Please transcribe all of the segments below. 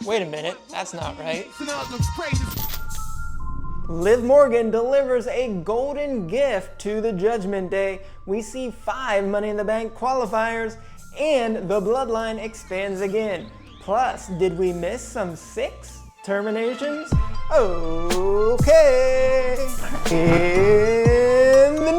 Wait a minute, that's not right. Liv Morgan delivers a golden gift to the Judgment Day. We see 5 Money in the Bank qualifiers, and the bloodline expands again. Plus, did we miss some 6 terminations? Okay. In the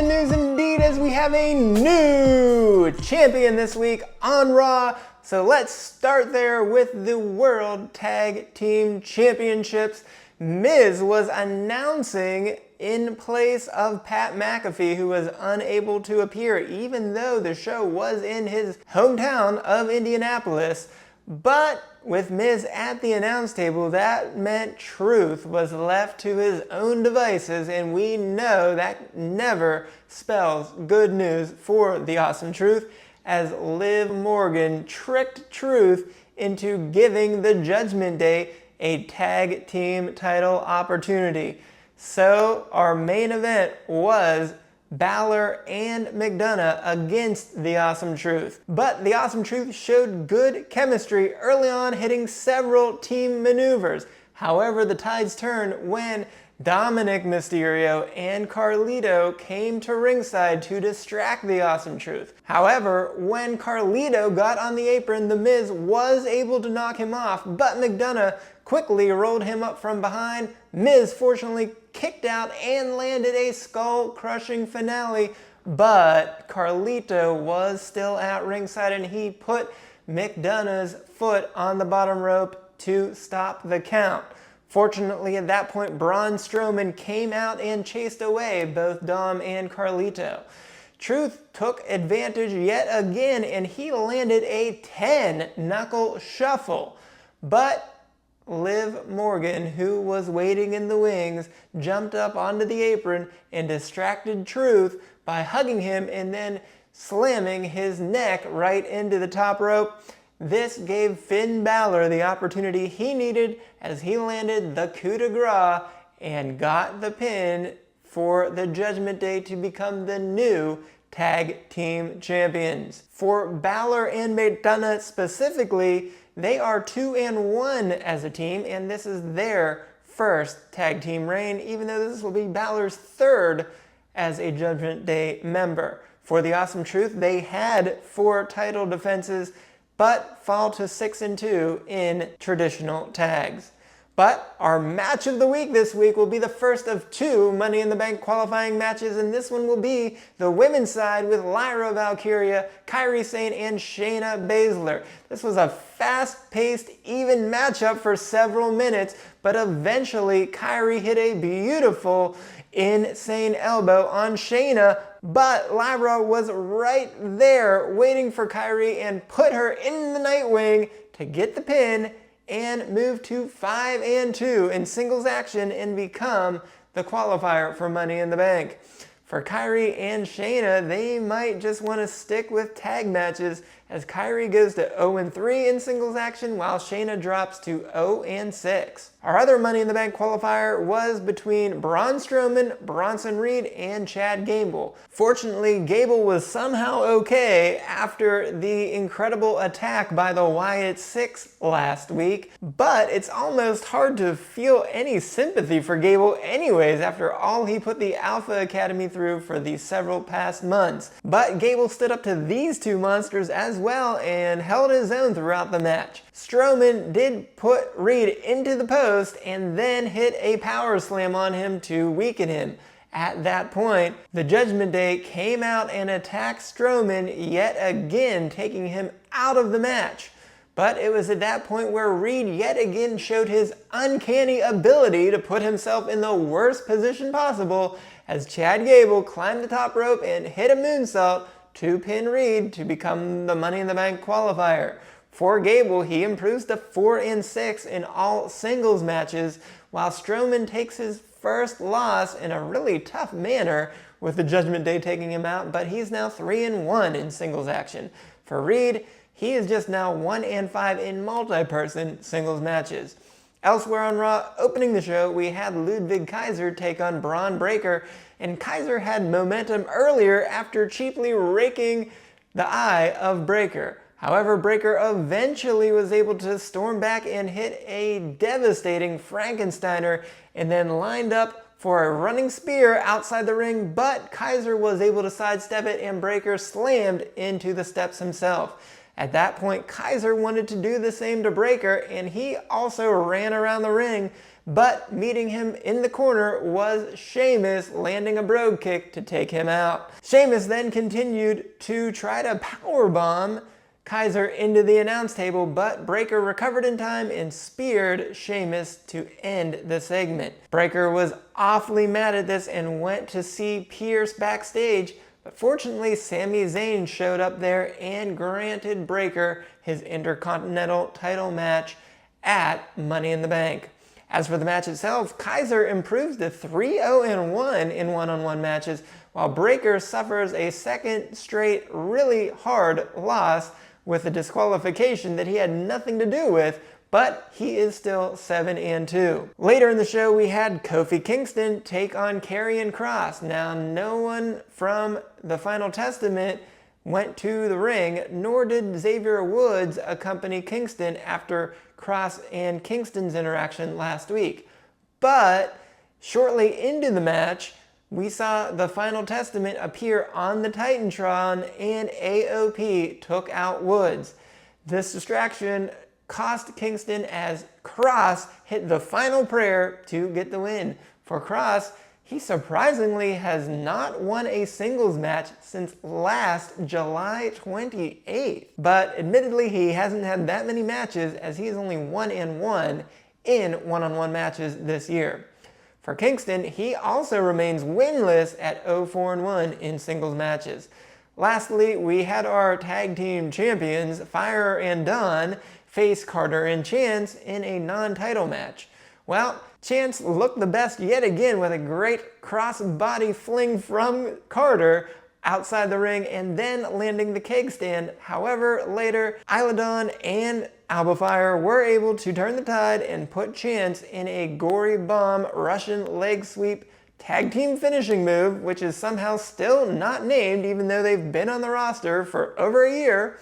news indeed, as we have a new champion this week on Raw. So let's start there with the World Tag Team Championships. Miz was announcing in place of Pat McAfee, who was unable to appear, even though the show was in his hometown of Indianapolis. But with Miz at the announce table, that meant Truth was left to his own devices, and we know that never spells good news for the Awesome Truth, as Liv Morgan tricked Truth into giving the Judgment Day a tag team title opportunity. So our main event was Balor and McDonough against the Awesome Truth. But the Awesome Truth showed good chemistry early on, hitting several team maneuvers. However, the tides turned when Dominic Mysterio and Carlito came to ringside to distract the Awesome Truth. However, when Carlito got on the apron, The Miz was able to knock him off, but McDonough quickly rolled him up from behind. Miz fortunately kicked out and landed a skull-crushing finale, but Carlito was still at ringside and he put McDonough's foot on the bottom rope to stop the count. Fortunately, at that point, Braun Strowman came out and chased away both Dom and Carlito. Truth took advantage yet again, and he landed a 10-knuckle shuffle. But Liv Morgan, who was waiting in the wings, jumped up onto the apron and distracted Truth by hugging him and then slamming his neck right into the top rope. This gave Finn Balor the opportunity he needed as he landed the coup de grace and got the pin for the Judgment Day to become the new tag team champions. For Balor and McDonough specifically, they are 2-1 as a team, and this is their first tag team reign, even though this will be Balor's 3rd as a Judgment Day member. For the Awesome Truth, they had 4 title defenses, but fall to 6-2 in traditional tags. But our match of the week this week will be the first of 2 Money in the Bank qualifying matches, and this one will be the women's side with Lyra Valkyria, Kairi Sane, and Shayna Baszler. This was a fast-paced, even matchup for several minutes, but eventually Kairi hit a beautiful insane elbow on Shayna, but Lyra was right there waiting for Kairi and put her in the Nightwing to get the pin and move to 5-2 in singles action and become the qualifier for Money in the Bank. For Kairi and Shayna, they might just want to stick with tag matches as Kairi goes to 0-3 in singles action while Shayna drops to 0-6. Our other Money in the Bank qualifier was between Braun Strowman, Bronson Reed, and Chad Gable. Fortunately, Gable was somehow okay after the incredible attack by the Wyatt Sick6 last week, but it's almost hard to feel any sympathy for Gable anyways after all he put the Alpha Academy through for the several past months. But Gable stood up to these 2 monsters as well and held his own throughout the match. Strowman did put Reed into the post and then hit a power slam on him to weaken him. At that point, the Judgment Day came out and attacked Strowman yet again, taking him out of the match. But it was at that point where Reed yet again showed his uncanny ability to put himself in the worst position possible as Chad Gable climbed the top rope and hit a moonsault to pin Reed to become the Money in the Bank qualifier. For Gable, he improves to 4-6 in all singles matches, while Strowman takes his first loss in a really tough manner with the Judgment Day taking him out, but he's now 3-1 in singles action. For Reed, he is just now 1-5 in multi-person singles matches. Elsewhere on Raw, opening the show, we had Ludwig Kaiser take on Braun Breaker, and Kaiser had momentum earlier after cheaply raking the eye of Breaker. However, Breakker eventually was able to storm back and hit a devastating Frankensteiner and then lined up for a running spear outside the ring, but Kaiser was able to sidestep it and Breakker slammed into the steps himself. At that point, Kaiser wanted to do the same to Breakker, and he also ran around the ring, but meeting him in the corner was Sheamus, landing a brogue kick to take him out. Sheamus then continued to try to powerbomb Kaiser into the announce table, but Breakker recovered in time and speared Sheamus to end the segment. Breakker was awfully mad at this and went to see Pierce backstage, but fortunately Sami Zayn showed up there and granted Breakker his Intercontinental title match at Money in the Bank. As for the match itself, Kaiser improves to 3-0-1 in one-on-one matches, while Breakker suffers a second straight really hard loss with a disqualification that he had nothing to do with, but he is still 7-2. Later in the show, we had Kofi Kingston take on Karrion Kross. Now, no one from the Final Testament went to the ring, nor did Xavier Woods accompany Kingston after Kross and Kingston's interaction last week. But shortly into the match, we saw the Final Testament appear on the Titantron and AOP took out Woods. This distraction cost Kingston as Kross hit the final prayer to get the win. For Kross, he surprisingly has not won a singles match since last July 28th. But admittedly, he hasn't had that many matches as he's only 1-1 in one-on-one matches this year. For Kingston, he also remains winless at 0-4-1 in singles matches. Lastly, we had our tag team champions, Fire and Dawn, face Carter and Chance in a non-title match. Well, Chance looked the best yet again with a great cross-body fling from Carter outside the ring and then landing the keg stand. However, later, Isla Dawn and Alba Fire were able to turn the tide and put Chance in a gory bomb Russian leg sweep tag team finishing move, which is somehow still not named even though they've been on the roster for over a year.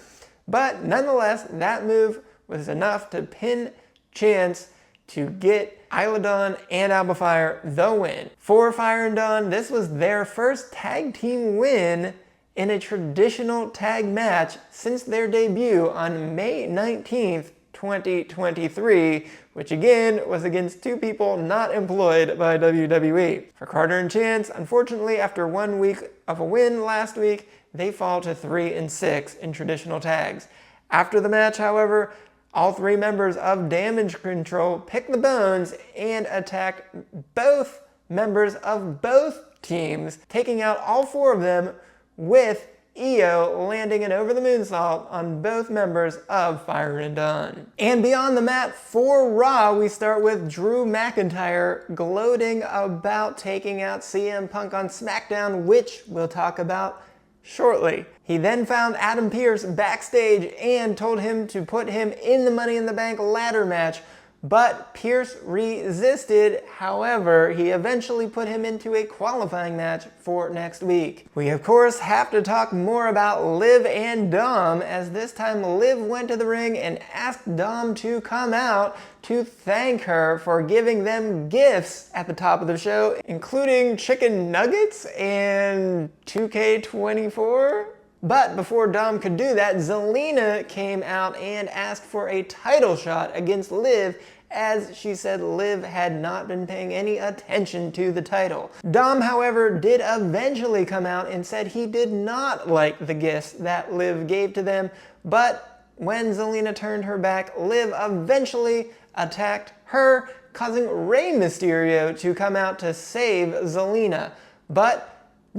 But nonetheless, that move was enough to pin Chance to get Isla Dawn and Alba Fire the win. For Fire and Dawn, this was their first tag team win in a traditional tag match since their debut on May 19th, 2023, which again was against two people not employed by WWE. For Carter and Chance, unfortunately, after 1 week of a win last week, they fall to 3-6 in traditional tags. After the match, however, all three members of Damage Control picked the bones and attacked both members of both teams, taking out all four of them with Io landing an over the moonsault on both members of Fire and Dawn. And beyond the mat for Raw, we start with Drew McIntyre gloating about taking out CM Punk on SmackDown, which we'll talk about shortly. He then found Adam Pearce backstage and told him to put him in the Money in the Bank ladder match, but Pearce resisted. However, he eventually put him into a qualifying match for next week. We of course have to talk more about Liv and Dom, as this time Liv went to the ring and asked Dom to come out to thank her for giving them gifts at the top of the show, including chicken nuggets and 2K24. But before Dom could do that, Zelina came out and asked for a title shot against Liv, as she said Liv had not been paying any attention to the title. Dom, however, did eventually come out and said he did not like the gifts that Liv gave to them, but when Zelina turned her back, Liv eventually attacked her, causing Rey Mysterio to come out to save Zelina. But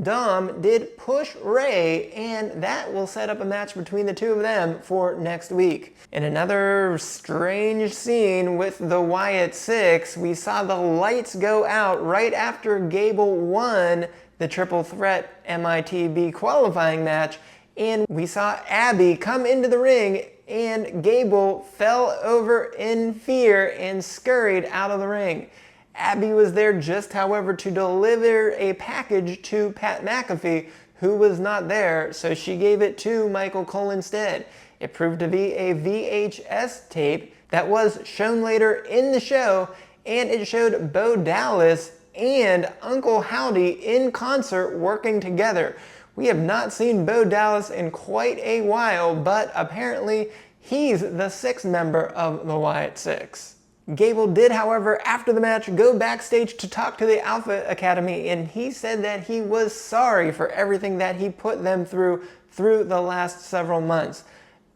Dom did push Rey, and that will set up a match between the two of them for next week. In another strange scene with the Wyatt Six, we saw the lights go out right after Gable won the Triple Threat MITB qualifying match, and we saw Abby come into the ring, and Gable fell over in fear and scurried out of the ring. Abby was there just, however, to deliver a package to Pat McAfee, who was not there, so she gave it to Michael Cole instead. It proved to be a VHS tape that was shown later in the show, and it showed Bo Dallas and Uncle Howdy in concert working together. We have not seen Bo Dallas in quite a while, but apparently he's the sixth member of the Wyatt Six. Gable did, however, after the match, go backstage to talk to the Alpha Academy, and he said that he was sorry for everything that he put them through the last several months.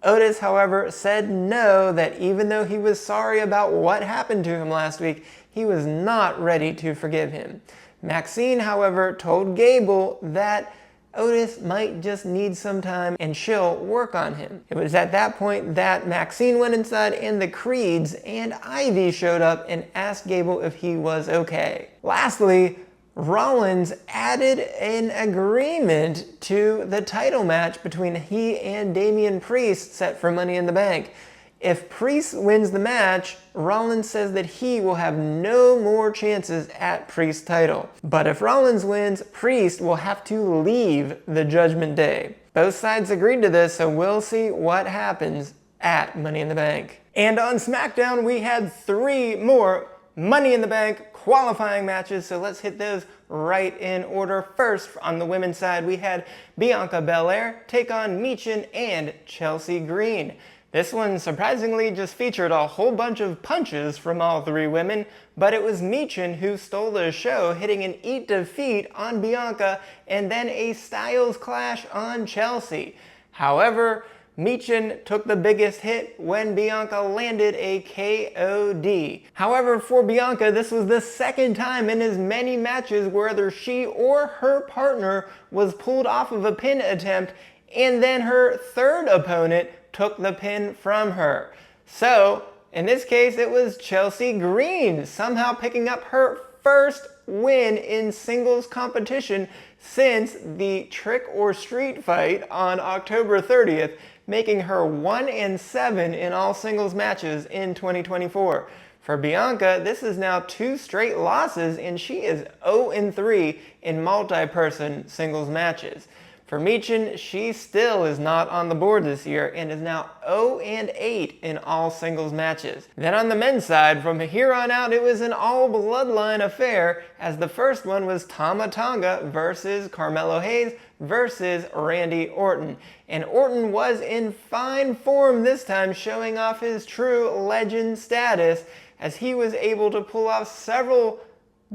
Otis, however, said no, that even though he was sorry about what happened to him last week, he was not ready to forgive him. Maxine, however, told Gable that Otis might just need some time and she'll work on him. It was at that point that Maxine went inside and the Creeds and Ivy showed up and asked Gable if he was okay. Lastly, Rollins added an agreement to the title match between he and Damian Priest set for Money in the Bank. If Priest wins the match, Rollins says that he will have no more chances at Priest's title. But if Rollins wins, Priest will have to leave the Judgment Day. Both sides agreed to this, so we'll see what happens at Money in the Bank. And on SmackDown, we had 3 more Money in the Bank qualifying matches, so let's hit those right in order. First, on the women's side, we had Bianca Belair take on Michin and Chelsea Green. This one surprisingly just featured a whole bunch of punches from all 3 women, but it was Michin who stole the show, hitting an Eat Defeat on Bianca and then a Styles Clash on Chelsea. However, Michin took the biggest hit when Bianca landed a KOD. However, for Bianca, this was the second time in as many matches where either she or her partner was pulled off of a pin attempt, and then her third opponent took the pin from her. So, in this case, it was Chelsea Green somehow picking up her first win in singles competition since the Trick or Street fight on October 30th, making her 1-7 in all singles matches in 2024. For Bianca, this is now 2 straight losses, and she is 0-3 in multi-person singles matches. For Michin, she still is not on the board this year and is now 0-8 in all singles matches. Then on the men's side, from here on out, it was an all bloodline affair, as the first one was Tonga versus Carmelo Hayes versus Randy Orton. And Orton was in fine form this time, showing off his true legend status, as he was able to pull off several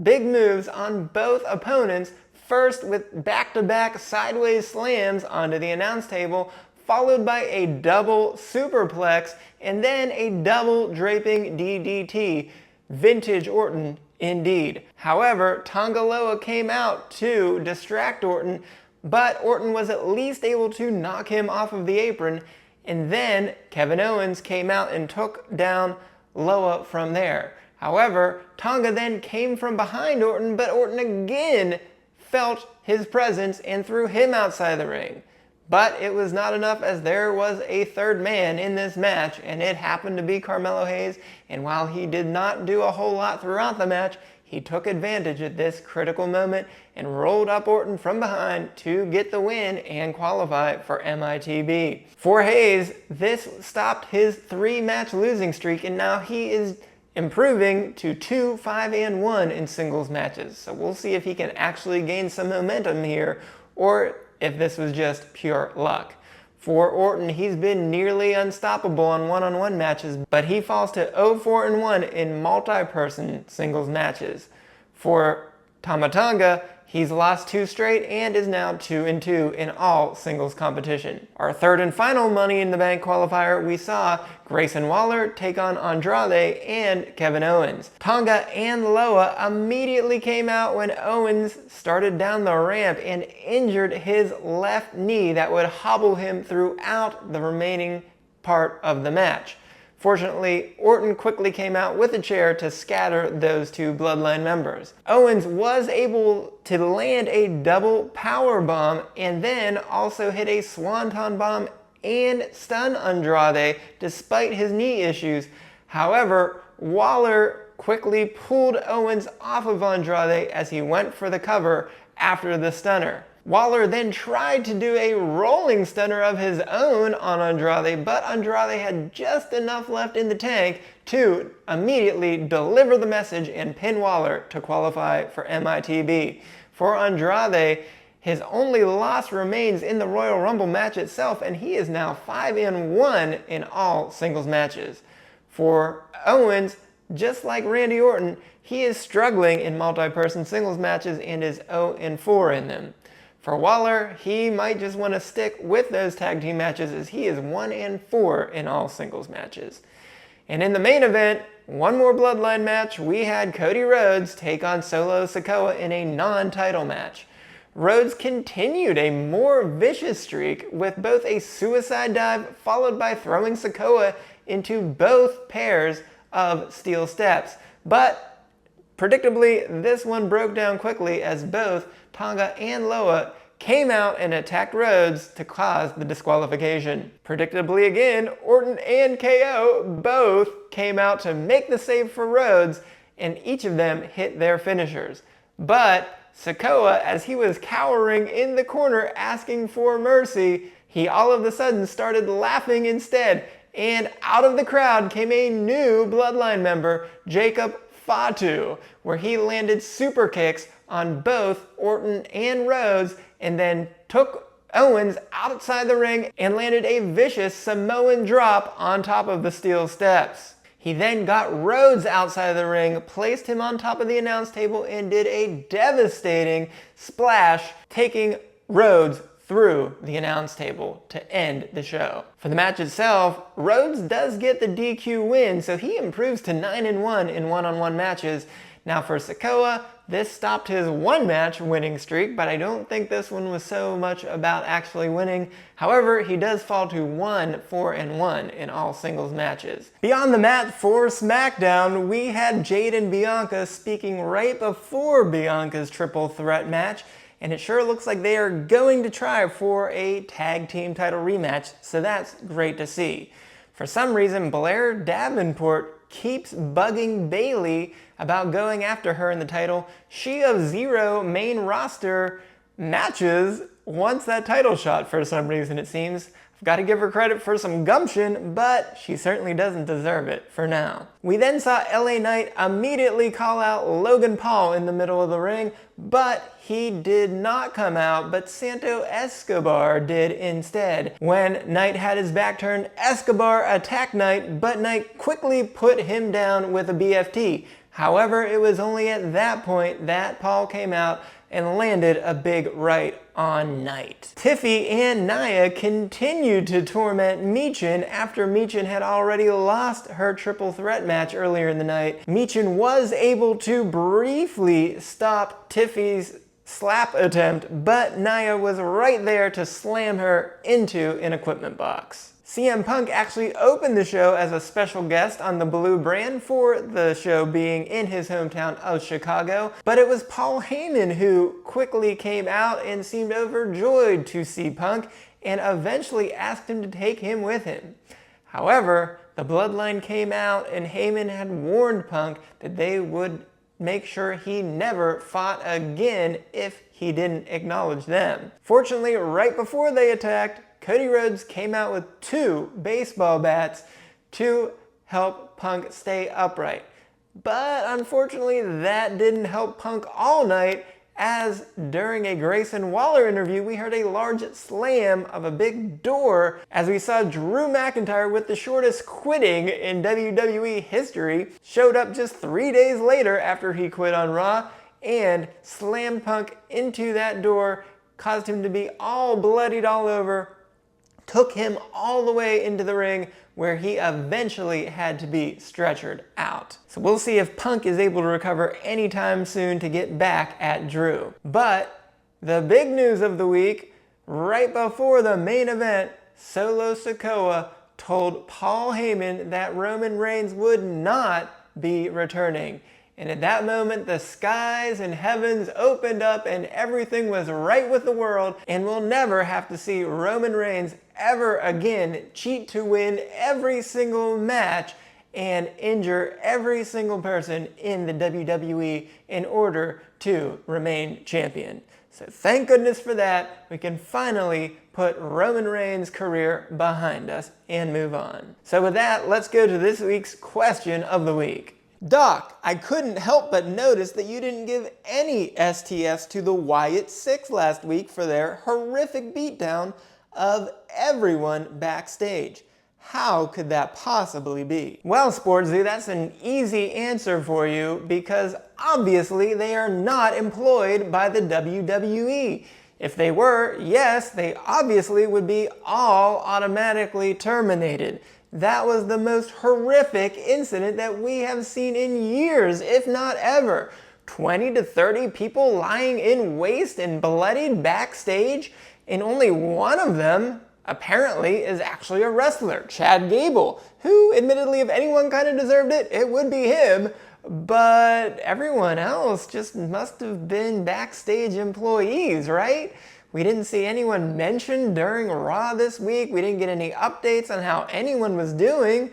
big moves on both opponents. First with back-to-back sideways slams onto the announce table, followed by a double superplex, and then a double draping DDT. Vintage Orton indeed. However, Tonga Loa came out to distract Orton, but Orton was at least able to knock him off of the apron, and then Kevin Owens came out and took down Loa from there. However, Tonga then came from behind Orton, but Orton again felt his presence and threw him outside the ring. But it was not enough, as there was a third man in this match, and it happened to be Carmelo Hayes, and while he did not do a whole lot throughout the match, he took advantage at this critical moment and rolled up Orton from behind to get the win and qualify for MITB. For Hayes, this stopped his 3-match losing streak, and now he is improving to 2-5-1 in singles matches. So we'll see if he can actually gain some momentum here, or if this was just pure luck. For Orton, he's been nearly unstoppable on one-on-one matches, but he falls to 0-4-1 in multi-person singles matches. For Tonga, he's lost 2 straight and is now 2-2 in all singles competition. Our third and final Money in the Bank qualifier, we saw Grayson Waller take on Andrade and Kevin Owens. Tonga and Loa immediately came out when Owens started down the ramp and injured his left knee that would hobble him throughout the remaining part of the match. Fortunately, Orton quickly came out with a chair to scatter those 2 bloodline members. Owens was able to land a double power bomb and then also hit a swanton bomb and stun Andrade despite his knee issues. However, Waller quickly pulled Owens off of Andrade as he went for the cover after the stunner. Waller then tried to do a rolling stunner of his own on Andrade, but Andrade had just enough left in the tank to immediately deliver the message and pin Waller to qualify for MITB. For Andrade, his only loss remains in the Royal Rumble match itself, and he is now 5-1 in all singles matches. For Owens, just like Randy Orton, he is struggling in multi-person singles matches and is 0-4 in them. For Waller, he might just want to stick with those tag team matches as he is 1-4 in all singles matches. And in the main event, one more bloodline match, we had Cody Rhodes take on Solo Sikoa in a non-title match. Rhodes continued a more vicious streak with both a suicide dive followed by throwing Sikoa into both pairs of steel steps. But predictably, this one broke down quickly as both Tonga and Loa came out and attacked Rhodes to cause the disqualification. Predictably again, Orton and KO both came out to make the save for Rhodes, and each of them hit their finishers. But Sikoa, as he was cowering in the corner asking for mercy, he all of a sudden started laughing instead, and out of the crowd came a new Bloodline member, Jacob Fatu, where he landed super kicks on both Orton and Rhodes, and then took Owens outside the ring and landed a vicious Samoan drop on top of the steel steps. He then got Rhodes outside of the ring, placed him on top of the announce table, and did a devastating splash, taking Rhodes through the announce table to end the show. For the match itself, Rhodes does get the DQ win, so he improves to 9-1 in one-on-one matches. Now for Sikoa, this stopped his one-match winning streak, but I don't think this one was so much about actually winning. However, he does fall to 1-4-1 in all singles matches. Beyond the mat for SmackDown, we had Jade and Bianca speaking right before Bianca's triple threat match, and it sure looks like they are going to try for a tag team title rematch, so that's great to see. For some reason, Blair Davenport keeps bugging Bayley about going after her in the title. She of 0 main roster matches wants that title shot for some reason, it seems. I've got to give her credit for some gumption, but she certainly doesn't deserve it for now. We then saw LA Knight immediately call out Logan Paul in the middle of the ring, but he did not come out, but Santo Escobar did instead. When Knight had his back turned, Escobar attacked Knight, but Knight quickly put him down with a BFT. However, it was only at that point that Paul came out and landed a big right on Knight. Tiffy and Nia continued to torment Michin after Michin had already lost her triple threat match earlier in the night. Michin was able to briefly stop Tiffy's slap attempt, but Nia was right there to slam her into an equipment box. CM Punk actually opened the show as a special guest on the Blue brand for the show being in his hometown of Chicago, but it was Paul Heyman who quickly came out and seemed overjoyed to see Punk and eventually asked him to take him with him. However, the Bloodline came out and Heyman had warned Punk that they would make sure he never fought again if he didn't acknowledge them. Fortunately, right before they attacked, Cody Rhodes came out with 2 baseball bats to help Punk stay upright. But unfortunately, that didn't help Punk all night, as during a Grayson Waller interview, we heard a large slam of a big door as we saw Drew McIntyre, with the shortest quitting in WWE history, showed up just 3 days later after he quit on Raw and slammed Punk into that door, caused him to be all bloodied all over, took him all the way into the ring where he eventually had to be stretchered out. So we'll see if Punk is able to recover anytime soon to get back at Drew. But the big news of the week, right before the main event, Solo Sikoa told Paul Heyman that Roman Reigns would not be returning. And at that moment, the skies and heavens opened up and everything was right with the world, and we'll never have to see Roman Reigns ever again cheat to win every single match and injure every single person in the WWE in order to remain champion. So thank goodness for that. We can finally put Roman Reigns' career behind us and move on. So with that, let's go to this week's question of the week. Doc, I couldn't help but notice that you didn't give any STFs to the Wyatt Sick6 last week for their horrific beatdown of everyone backstage. How could that possibly be? Well, Sportsy, that's an easy answer for you because obviously they are not employed by the WWE. If they were, yes, they obviously would be all automatically terminated. That was the most horrific incident that we have seen in years, if not ever. 20 to 30 people lying in waste and bloodied backstage, and only one of them apparently is actually a wrestler, Chad Gable, who admittedly, if anyone kind of deserved it, it would be him. But everyone else just must have been backstage employees, right? We didn't see anyone mentioned during Raw this week. We didn't get any updates on how anyone was doing.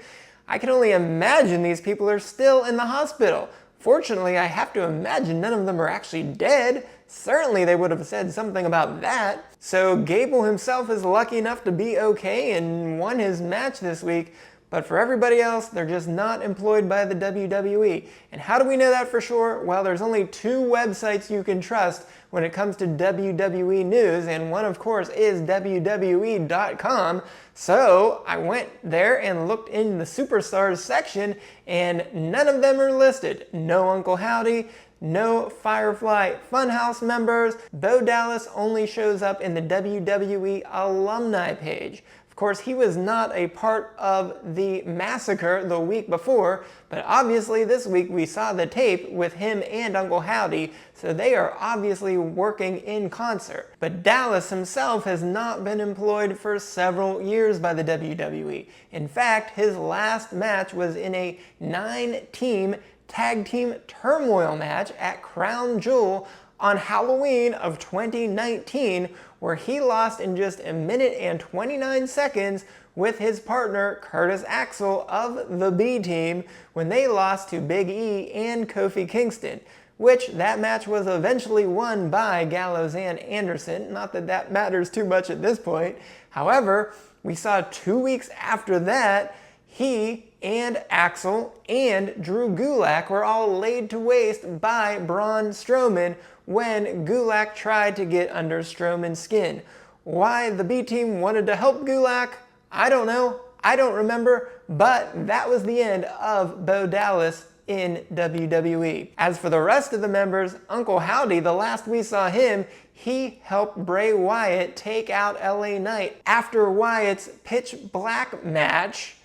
I can only imagine these people are still in the hospital. Fortunately, I have to imagine none of them are actually dead. Certainly they would have said something about that. So Gable himself is lucky enough to be okay and won his match this week. But for everybody else, they're just not employed by the WWE. And how do we know that for sure? Well, there's only two websites you can trust when it comes to WWE news, and one of course is WWE.com. So I went there and looked in the Superstars section, and none of them are listed. No Uncle Howdy, no Firefly Funhouse members. Bo Dallas only shows up in the WWE alumni page. Of course, he was not a part of the massacre the week before, but obviously this week we saw the tape with him and Uncle Howdy, so they are obviously working in concert. But Dallas himself has not been employed for several years by the WWE. In fact, his last match was in a 9-team tag team turmoil match at Crown Jewel on Halloween of 2019, where he lost in just 1 minute and 29 seconds with his partner Curtis Axel of the B Team when they lost to Big E and Kofi Kingston, which that match was eventually won by Gallows and Anderson. Not that that matters too much at this point. However, we saw 2 weeks after that, he and Axel and Drew Gulak were all laid to waste by Braun Strowman when Gulak tried to get under Strowman's skin. Why the B Team wanted to help Gulak, I don't know. I don't remember, but that was the end of Bo Dallas in WWE. As for the rest of the members, Uncle Howdy, the last we saw him, he helped Bray Wyatt take out LA Knight after Wyatt's pitch black match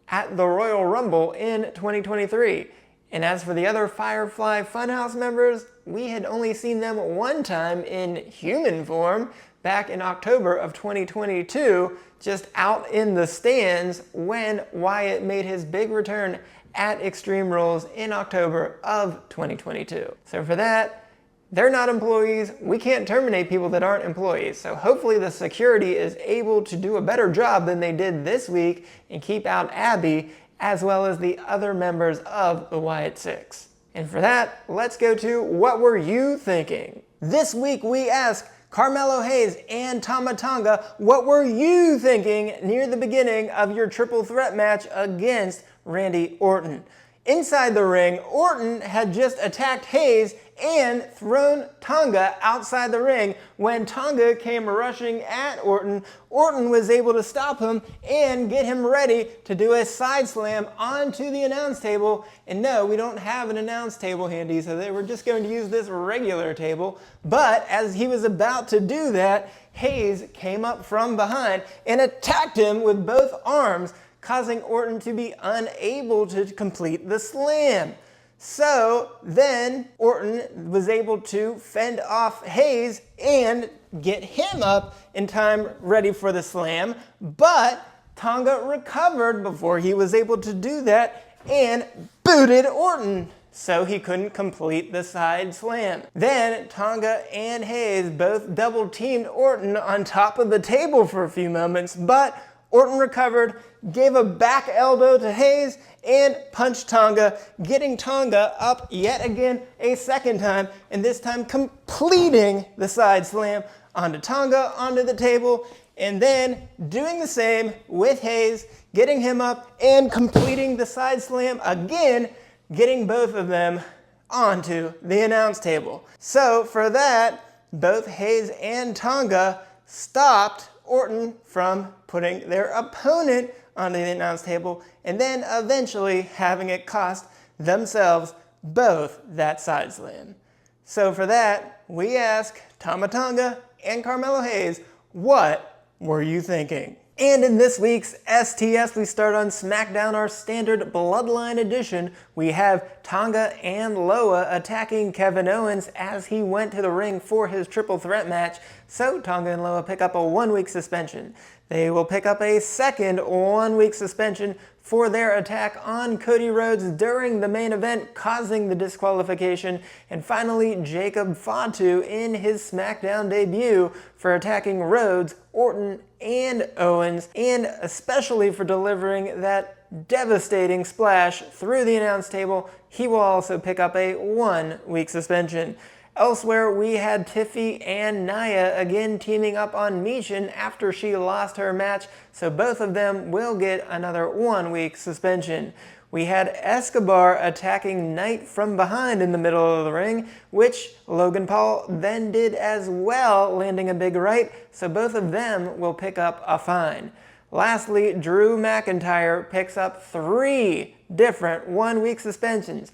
at the Royal Rumble in 2023. And as for the other Firefly Funhouse members, we had only seen them one time in human form back in October of 2022, just out in the stands when Wyatt made his big return at Extreme Rules in October of 2022. So for that, they're not employees. We can't terminate people that aren't employees. So hopefully the security is able to do a better job than they did this week and keep out Abby as well as the other members of the Wyatt Sick6. And for that, let's go to What Were You Thinking? This week we ask Carmelo Hayes and Tama Tonga, what were you thinking near the beginning of your triple threat match against Randy Orton? Inside the ring, Orton had just attacked Hayes and thrown Tonga outside the ring. When Tonga came rushing at Orton, Orton was able to stop him and get him ready to do a side slam onto the announce table. And no, we don't have an announce table handy, so they were just going to use this regular table. But as he was about to do that, Hayes came up from behind and attacked him with both arms, causing Orton to be unable to complete the slam. So then Orton was able to fend off Hayes and get him up in time ready for the slam, but Tonga recovered before he was able to do that and booted Orton, so he couldn't complete the side slam. Then Tonga and Hayes both double teamed Orton on top of the table for a few moments, but Orton recovered, gave a back elbow to Hayes, and punched Tonga, getting Tonga up yet again a second time, and this time completing the side slam onto Tonga, onto the table, and then doing the same with Hayes, getting him up and completing the side slam again, getting both of them onto the announce table. So for that, both Hayes and Tonga stopped Orton from putting their opponent onto the announce table and then eventually having it cost themselves both that side slam. So for that, we ask Tama Tonga and Carmelo Hayes, what were you thinking? And in this week's STFs, we start on SmackDown, our standard Bloodline edition. We have Tonga and Loa attacking Kevin Owens as he went to the ring for his triple threat match. So Tonga and Loa pick up a 1-week suspension. They will pick up a second 1-week suspension for their attack on Cody Rhodes during the main event, causing the disqualification. And finally, Jacob Fatu in his SmackDown debut for attacking Rhodes, Orton, and Owens, and especially for delivering that devastating splash through the announce table. He will also pick up a 1-week suspension. Elsewhere, we had Tiffy and Nia again teaming up on Michin after she lost her match, so both of them will get another 1-week suspension. We had Escobar attacking Knight from behind in the middle of the ring, which Logan Paul then did as well, landing a big right, so both of them will pick up a fine. Lastly, Drew McIntyre picks up 3 different 1-week suspensions.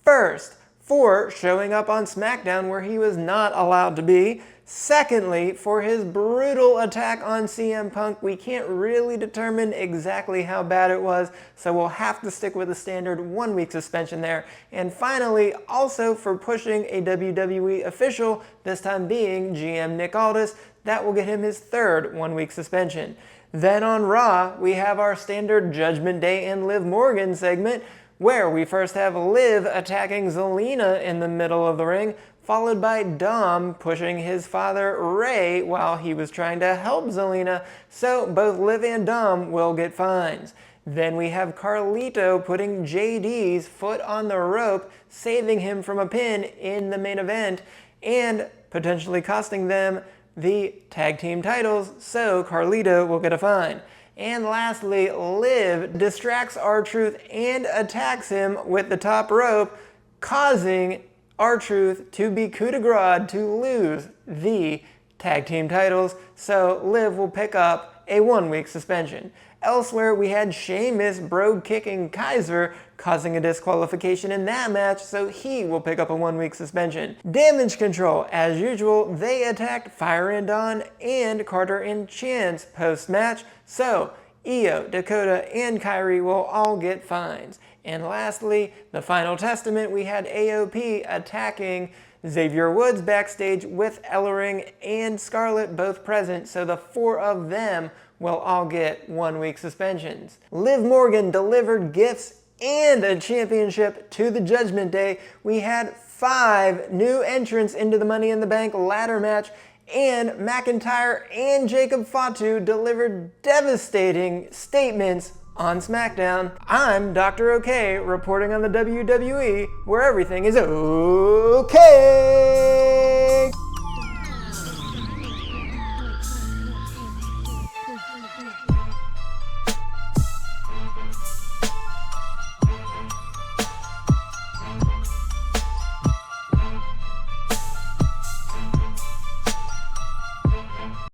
First, for showing up on SmackDown where he was not allowed to be. Secondly, for his brutal attack on CM Punk. We can't really determine exactly how bad it was, so we'll have to stick with the standard 1-week suspension there. And finally, also for pushing a WWE official, this time being GM Nick Aldis, that will get him his third 1-week suspension. Then on Raw, we have our standard Judgment Day and Liv Morgan segment, where we first have Liv attacking Zelina in the middle of the ring, followed by Dom pushing his father Ray while he was trying to help Zelina, so both Liv and Dom will get fines. Then we have Carlito putting JD's foot on the rope, saving him from a pin in the main event, and potentially costing them the tag team titles, so Carlito will get a fine. And lastly, Liv distracts R-Truth and attacks him with the top rope, causing R-Truth to be coup de grace to lose the tag team titles, so Liv will pick up a 1-week suspension. Elsewhere, we had Sheamus brogue kicking Kaiser, causing a disqualification in that match, so he will pick up a 1-week suspension. Damage Control, as usual, they attacked Fire and Dawn and Carter and Chance post-match, so Io, Dakota, and Kyrie will all get fines. And lastly, the Final Testament, we had AOP attacking Xavier Woods backstage with Ellering and Scarlett both present, so the 4 of them will all get 1-week suspensions. Liv Morgan delivered gifts and a championship to the Judgment Day. We had 5 new entrants into the Money in the Bank ladder match, and McIntyre and Jacob Fatu delivered devastating statements on SmackDown. I'm Dr. O'Kay, reporting on the WWE, where everything is okay.